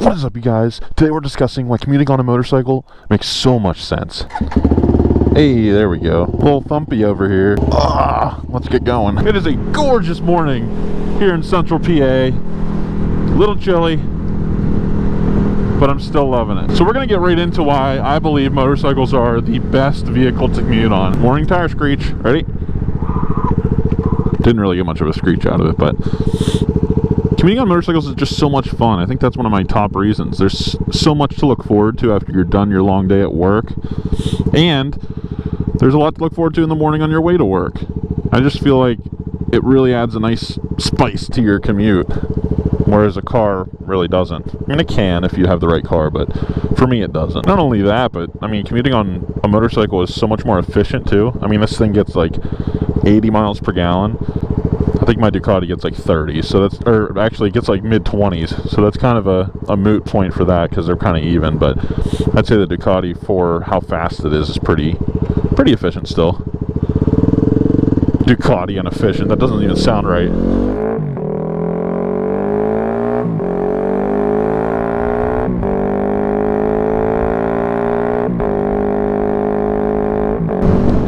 What is up, you guys? Today we're discussing why commuting on a motorcycle makes so much sense. Hey, there we go. Little thumpy over here. Let's get going. It is a gorgeous morning here in central PA. A little chilly, but I'm still loving it. So we're gonna get right into why I believe motorcycles are the best vehicle to commute on. Morning tire screech. Ready? Didn't really get much of a screech out of it, but commuting on motorcycles is just so much fun. I think that's one of my top reasons. There's so much to look forward to after you're done your long day at work. And there's a lot to look forward to in the morning on your way to work. I just feel like it really adds a nice spice to your commute, whereas a car really doesn't. I mean, it can if you have the right car, but for me it doesn't. Not only that, but I mean, commuting on a motorcycle is so much more efficient too. I mean, this thing gets like 80 miles per gallon. I think my Ducati gets like 30, so that's, or actually it gets like mid-20s, so that's kind of a moot point for that because they're kind of even, but I'd say the Ducati, for how fast it is pretty efficient still. Ducati and efficient, that doesn't even sound right.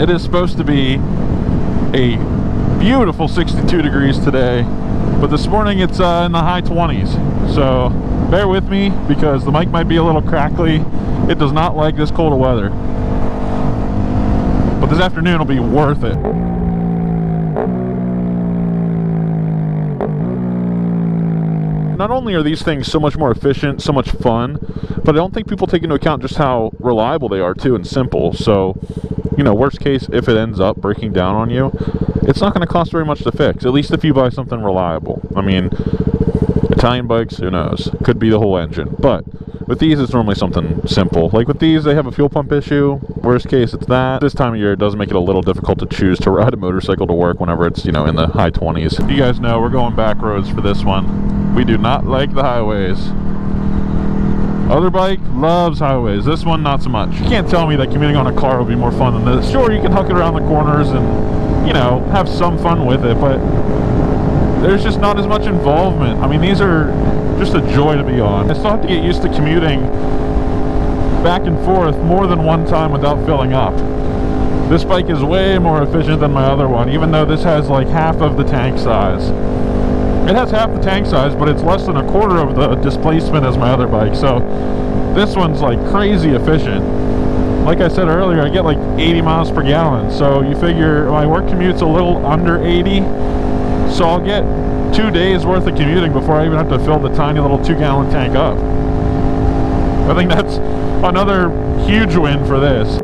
It is supposed to be a beautiful 62 degrees today, but this morning it's in the high 20s, so bear with me because the mic might be a little crackly. It does not like this cold of weather, but this afternoon will be worth it. Not only are these things so much more efficient, so much fun, but I don't think people take into account just how reliable they are too, and simple. So, you know, worst case, if it ends up breaking down on you, it's not going to cost very much to fix, at least if you buy something reliable. I mean, Italian bikes, who knows? Could be the whole engine. But with these, it's normally something simple. Like with these, they have a fuel pump issue. Worst case, it's that. This time of year, it does make it a little difficult to choose to ride a motorcycle to work whenever it's, you know, in the high 20s. You guys know we're going back roads for this one. We do not like the highways. Other bike loves highways. This one, not so much. You can't tell me that commuting on a car will be more fun than this. Sure, you can huck it around the corners and, you know, have some fun with it, but there's just not as much involvement. I mean, these are just a joy to be on. I still have to get used to commuting back and forth more than one time without filling up. This bike is way more efficient than my other one, even though this has like half of the tank size. It has half the tank size, but it's less than a quarter of the displacement as my other bike, so this one's like crazy efficient. Like I said earlier, I get like 80 miles per gallon, so you figure my work commute's a little under 80, so I'll get 2 days worth of commuting before I even have to fill the tiny little 2-gallon tank up. I think that's another huge win for this.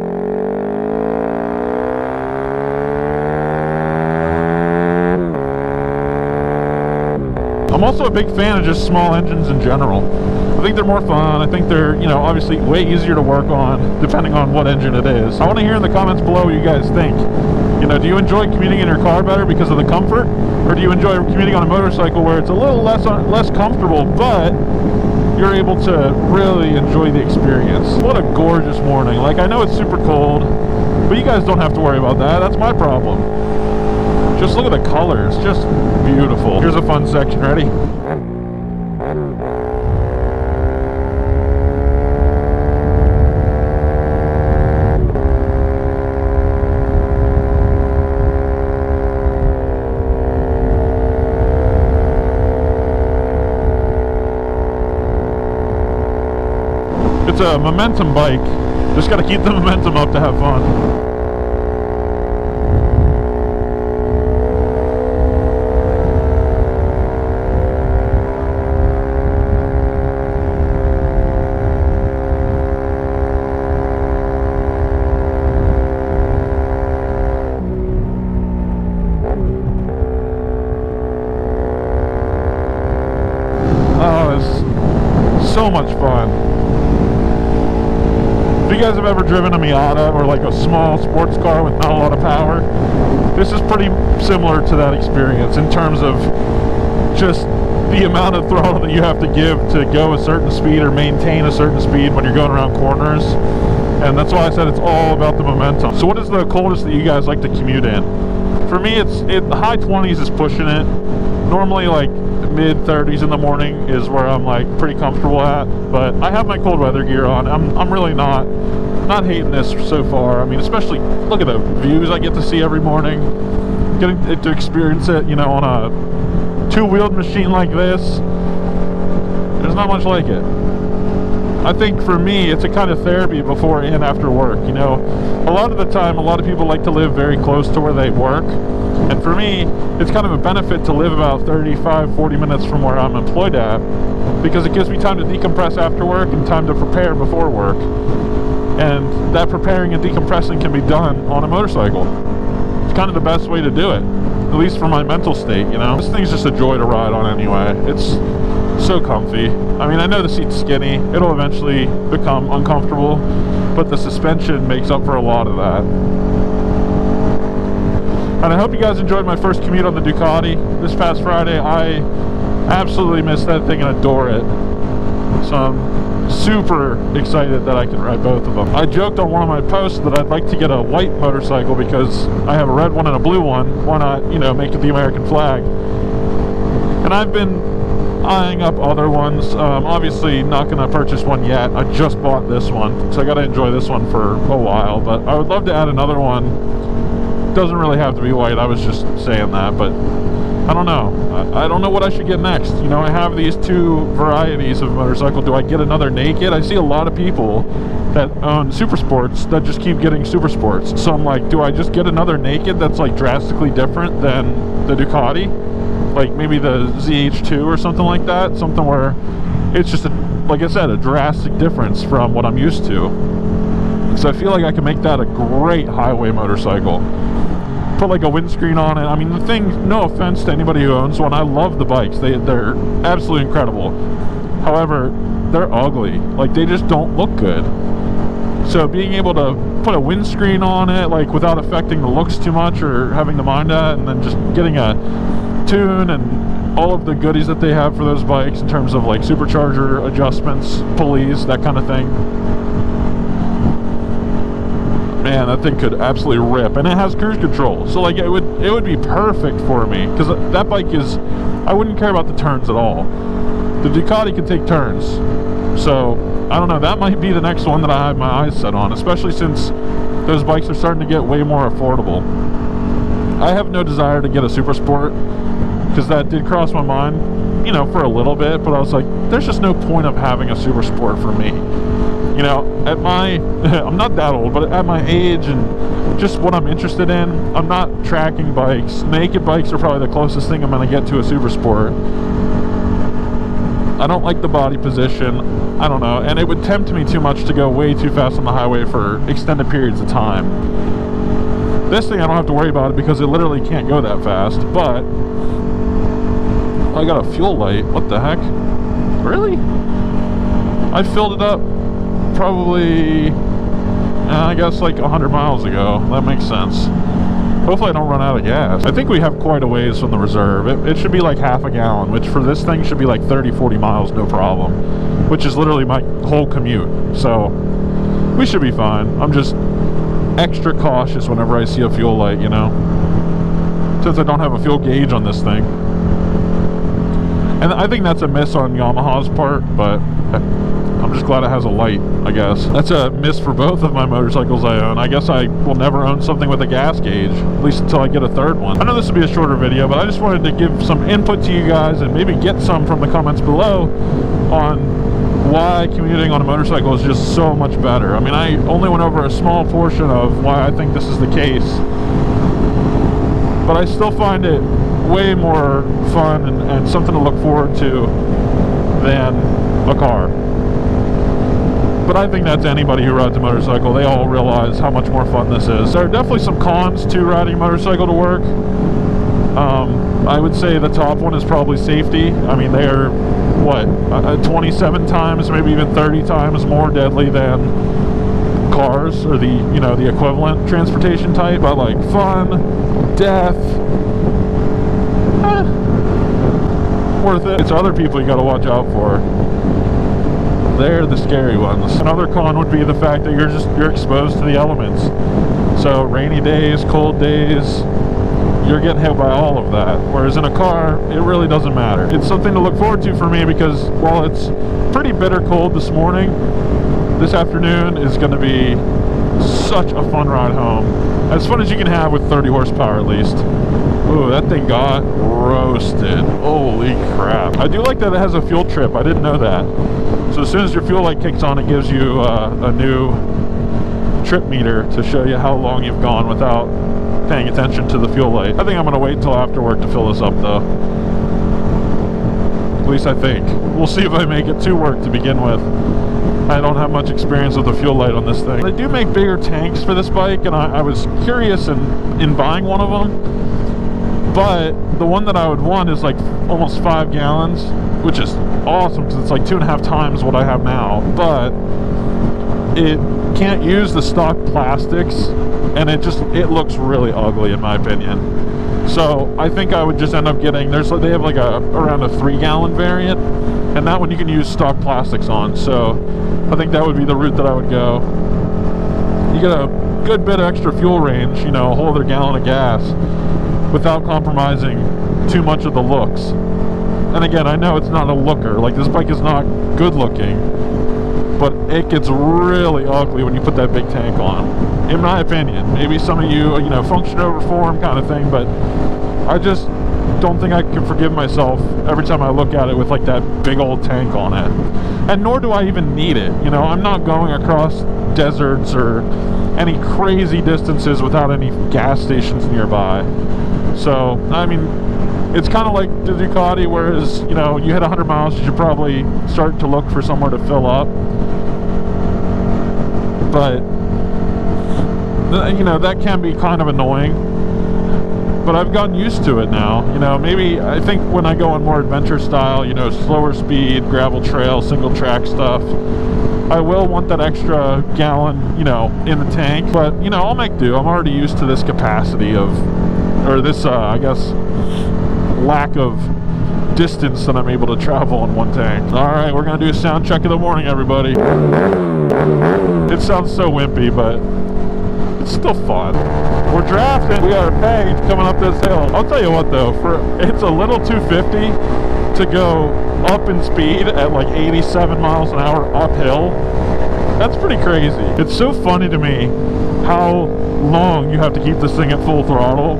I'm also a big fan of just small engines in general. I think they're more fun. I think they're, you know, obviously way easier to work on depending on what engine it is. I want to hear in the comments below what you guys think. You know, do you enjoy commuting in your car better because of the comfort? Or do you enjoy commuting on a motorcycle where it's a little less comfortable, but you're able to really enjoy the experience? What a gorgeous morning. Like, I know it's super cold, but you guys don't have to worry about that. That's my problem. Just look at the colors, just beautiful. Here's a fun section, ready? It's a momentum bike. Just gotta keep the momentum up to have fun. So much fun. If you guys have ever driven a Miata or like a small sports car with not a lot of power, this is pretty similar to that experience in terms of just the amount of throttle that you have to give to go a certain speed or maintain a certain speed when you're going around corners. And that's why I said it's all about the momentum. So what is the coldest that you guys like to commute in? For me, the high 20s is pushing it. Normally like mid-30s in the morning is where I'm like pretty comfortable at. But I have my cold weather gear on. I'm really not hating this so far. I mean, especially look at the views I get to see every morning. Getting to experience it, you know, on a two-wheeled machine like this. There's not much like it. I think for me, it's a kind of therapy before and after work. You know, a lot of the time, a lot of people like to live very close to where they work. And for me, it's kind of a benefit to live about 35, 40 minutes from where I'm employed at, because it gives me time to decompress after work and time to prepare before work. And that preparing and decompressing can be done on a motorcycle. It's kind of the best way to do it, at least for my mental state, you know. This thing's just a joy to ride on anyway. It's so comfy. I mean, I know the seat's skinny. It'll eventually become uncomfortable, but the suspension makes up for a lot of that. And I hope you guys enjoyed my first commute on the Ducati this past Friday. I absolutely miss that thing and adore it. So I'm super excited that I can ride both of them. I joked on one of my posts that I'd like to get a white motorcycle because I have a red one and a blue one. Why not, you know, make it the American flag? And I've been eyeing up other ones. Obviously not going to purchase one yet. I just bought this one, so I got to enjoy this one for a while. But I would love to add another one. Doesn't really have to be white. I was just saying that, but I don't know. I don't know what I should get next. You know, I have these two varieties of motorcycle. Do I get another naked? I see a lot of people that own super sports that just keep getting super sports. So I'm like, do I just get another naked that's like drastically different than the Ducati? Like maybe the ZH2 or something like that. Something where it's just, like I said, a drastic difference from what I'm used to. So I feel like I can make that a great highway motorcycle. Put like a windscreen on it. I mean, the thing, no offense to anybody who owns one, I love the bikes. They're absolutely incredible. However, they're ugly. Like, they just don't look good. So being able to put a windscreen on it, like without affecting the looks too much or having to mind that, and then just getting a tune and all of the goodies that they have for those bikes in terms of like supercharger adjustments, pulleys, that kind of thing. Man, that thing could absolutely rip, and it has cruise control, so like it would be perfect for me, because that bike is, I wouldn't care about the turns at all. The Ducati can take turns, so I don't know, that might be the next one that I have my eyes set on, especially since those bikes are starting to get way more affordable. I have no desire to get a super sport, because that did cross my mind, you know, for a little bit, but I was like, there's just no point of having a super sport for me. You know, at my, I'm not that old, but at my age and just what I'm interested in, I'm not tracking bikes. Naked bikes are probably the closest thing I'm going to get to a super sport. I don't like the body position. I don't know. And it would tempt me too much to go way too fast on the highway for extended periods of time. This thing, I don't have to worry about it because it literally can't go that fast. But I got a fuel light. What the heck? Really? I filled it up probably, I guess like 100 miles ago. That makes sense. Hopefully I don't run out of gas. I think we have quite a ways from the reserve. It should be like half a gallon, which for this thing should be like 30-40 miles, no problem, which is literally my whole commute. So we should be fine. I'm just extra cautious whenever I see a fuel light, you know, since I don't have a fuel gauge on this thing. And I think that's a miss on Yamaha's part, but I'm just glad it has a light, I guess. That's a miss for both of my motorcycles I own. I guess I will never own something with a gas gauge, at least until I get a third one. I know this will be a shorter video, but I just wanted to give some input to you guys and maybe get some from the comments below on why commuting on a motorcycle is just so much better. I mean, I only went over a small portion of why I think this is the case, but I still find it way more fun and something to look forward to than a car. But I think that's anybody who rides a motorcycle. They all realize how much more fun this is. There are definitely some cons to riding a motorcycle to work. I would say the top one is probably safety. I mean, they are, what, 27 times, maybe even 30 times more deadly than cars or the, you know, the equivalent transportation type. But like fun, death, worth it. It's other people you got to watch out for. They're the scary ones. Another con would be the fact that you're exposed to the elements. So rainy days, cold days, you're getting hit by all of that. Whereas in a car, it really doesn't matter. It's something to look forward to for me because while it's pretty bitter cold this morning, this afternoon is going to be such a fun ride home. As fun as you can have with 30 horsepower at least. Ooh, that thing got roasted. Holy crap. I do like that it has a fuel trip. I didn't know that. So as soon as your fuel light kicks on, it gives you a new trip meter to show you how long you've gone without paying attention to the fuel light. I think I'm going to wait until after work to fill this up though. At least I think. We'll see if I make it to work to begin with. I don't have much experience with the fuel light on this thing. They do make bigger tanks for this bike, and I was curious in buying one of them. But the one that I would want is like almost 5 gallons, which is awesome because it's like 2.5 times what I have now. But it can't use the stock plastics, and it looks really ugly in my opinion. So I think I would just end up getting, they have like around a 3-gallon variant, and that one you can use stock plastics on. So I think that would be the route that I would go. You get a good bit of extra fuel range, you know, a whole other gallon of gas, without compromising too much of the looks. And again, I know it's not a looker, like this bike is not good looking, but it gets really ugly when you put that big tank on, in my opinion. Maybe some of you know, function over form kind of thing, but I just don't think I can forgive myself every time I look at it with like that big old tank on it. And nor do I even need it. You know, I'm not going across deserts or any crazy distances without any gas stations nearby. So, I mean, it's kind of like the Ducati, whereas, you know, you hit 100 miles, you should probably start to look for somewhere to fill up. But, you know, that can be kind of annoying. But I've gotten used to it now. You know, maybe, I think when I go on more adventure style, you know, slower speed, gravel trail, single track stuff, I will want that extra gallon, you know, in the tank. But, you know, I'll make do. I'm already used to this capacity of, or this, I guess, lack of distance that I'm able to travel in one tank. Alright, we're going to do a sound check of the morning, everybody. It sounds so wimpy, but it's still fun. We're drafting. We got a pay coming up this hill. I'll tell you what though, it's a little 250 to go up in speed at like 87 miles an hour uphill. That's pretty crazy. It's so funny to me how long you have to keep this thing at full throttle.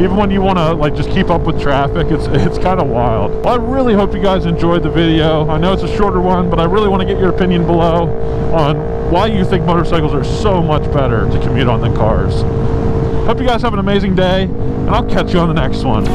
Even when you want to like just keep up with traffic, it's kind of wild. Well, I really hope you guys enjoyed the video. I know it's a shorter one, but I really want to get your opinion below on why you think motorcycles are so much better to commute on than cars. Hope you guys have an amazing day, and I'll catch you on the next one.